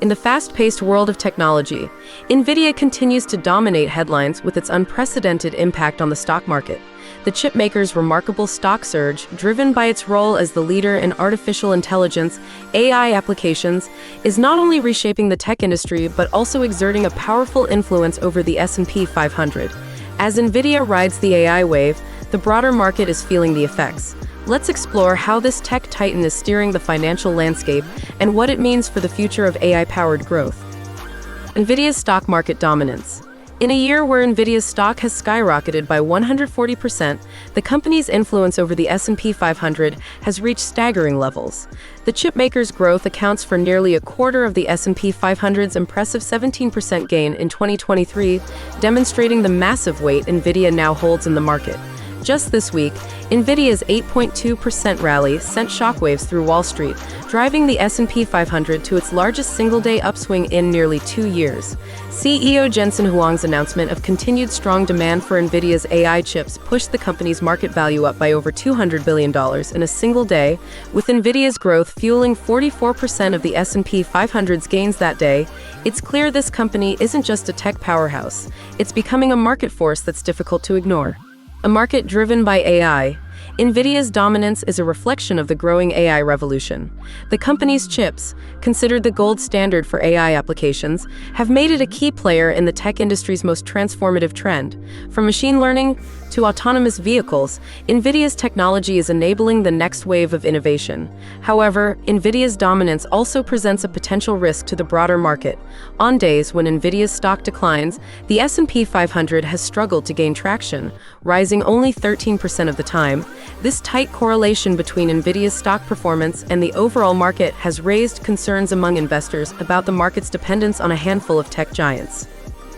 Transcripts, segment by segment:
In the fast-paced world of technology, Nvidia continues to dominate headlines with its unprecedented impact on the stock market. The chipmaker's remarkable stock surge, driven by its role as the leader in artificial intelligence (AI) applications, is not only reshaping the tech industry but also exerting a powerful influence over the S&P 500. As Nvidia rides the AI wave, the broader market is feeling the effects. Let's explore how this tech titan is steering the financial landscape and what it means for the future of AI-powered growth. Nvidia's stock market dominance. In a year where Nvidia's stock has skyrocketed by 140%, the company's influence over the S&P 500 has reached staggering levels. The chipmaker's growth accounts for nearly a quarter of the S&P 500's impressive 17% gain in 2023, demonstrating the massive weight Nvidia now holds in the market. Just this week, Nvidia's 8.2% rally sent shockwaves through Wall Street, driving the S&P 500 to its largest single-day upswing in nearly 2 years. CEO Jensen Huang's announcement of continued strong demand for Nvidia's AI chips pushed the company's market value up by over $200 billion in a single day, with Nvidia's growth fueling 44% of the S&P 500's gains that day. It's clear this company isn't just a tech powerhouse, it's becoming a market force that's difficult to ignore. A market driven by AI, Nvidia's dominance is a reflection of the growing AI revolution. The company's chips, considered the gold standard for AI applications, have made it a key player in the tech industry's most transformative trend. From machine learning to autonomous vehicles, Nvidia's technology is enabling the next wave of innovation. However, Nvidia's dominance also presents a potential risk to the broader market. On days when Nvidia's stock declines, the S&P 500 has struggled to gain traction, rising only 13% of the time. This tight correlation between Nvidia's stock performance and the overall market has raised concerns among investors about the market's dependence on a handful of tech giants.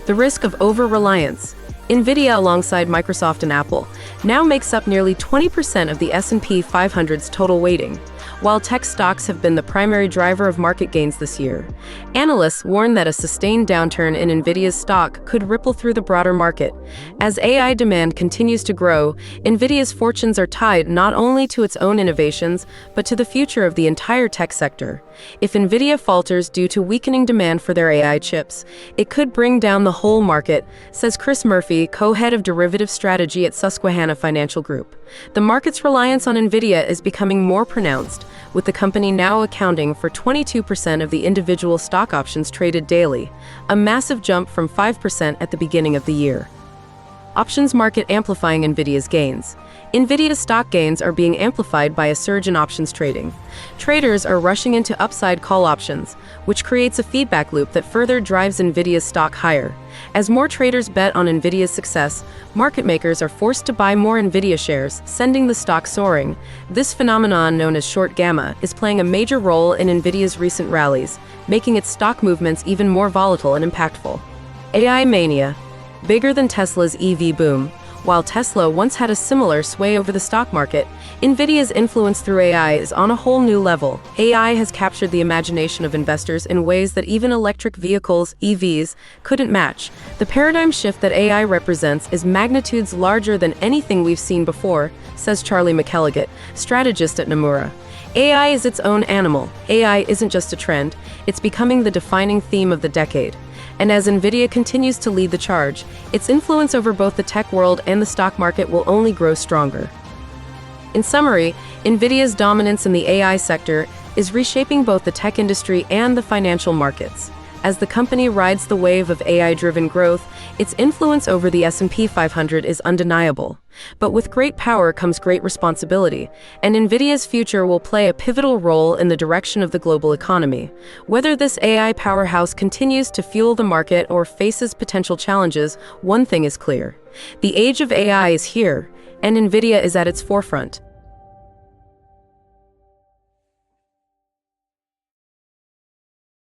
The risk of over-reliance. Nvidia, alongside Microsoft and Apple, now makes up nearly 20% of the S&P 500's total weighting. While tech stocks have been the primary driver of market gains this year, analysts warn that a sustained downturn in Nvidia's stock could ripple through the broader market. As AI demand continues to grow, Nvidia's fortunes are tied not only to its own innovations, but to the future of the entire tech sector. If Nvidia falters due to weakening demand for their AI chips, it could bring down the whole market, says Chris Murphy, co-head of derivative strategy at Susquehanna Financial Group. The market's reliance on Nvidia is becoming more pronounced, with the company now accounting for 22% of the individual stock options traded daily, a massive jump from 5% at the beginning of the year. Options market amplifying Nvidia's gains. Nvidia's stock gains are being amplified by a surge in options trading. Traders are rushing into upside call options, which creates a feedback loop that further drives Nvidia's stock higher. As more traders bet on Nvidia's success, market makers are forced to buy more Nvidia shares, sending the stock soaring. This phenomenon, known as short gamma, is playing a major role in Nvidia's recent rallies, making its stock movements even more volatile and impactful. AI mania. Bigger than Tesla's EV boom. While Tesla once had a similar sway over the stock market, Nvidia's influence through AI is on a whole new level. AI has captured the imagination of investors in ways that even electric vehicles, EVs, couldn't match. The paradigm shift that AI represents is magnitudes larger than anything we've seen before, says Charlie McElligott, strategist at Nomura. AI is its own animal. AI isn't just a trend, it's becoming the defining theme of the decade. And as Nvidia continues to lead the charge, its influence over both the tech world and the stock market will only grow stronger. In summary, Nvidia's dominance in the AI sector is reshaping both the tech industry and the financial markets. As the company rides the wave of AI-driven growth, its influence over the S&P 500 is undeniable. But with great power comes great responsibility, and Nvidia's future will play a pivotal role in the direction of the global economy. Whether this AI powerhouse continues to fuel the market or faces potential challenges, one thing is clear. The age of AI is here, and Nvidia is at its forefront.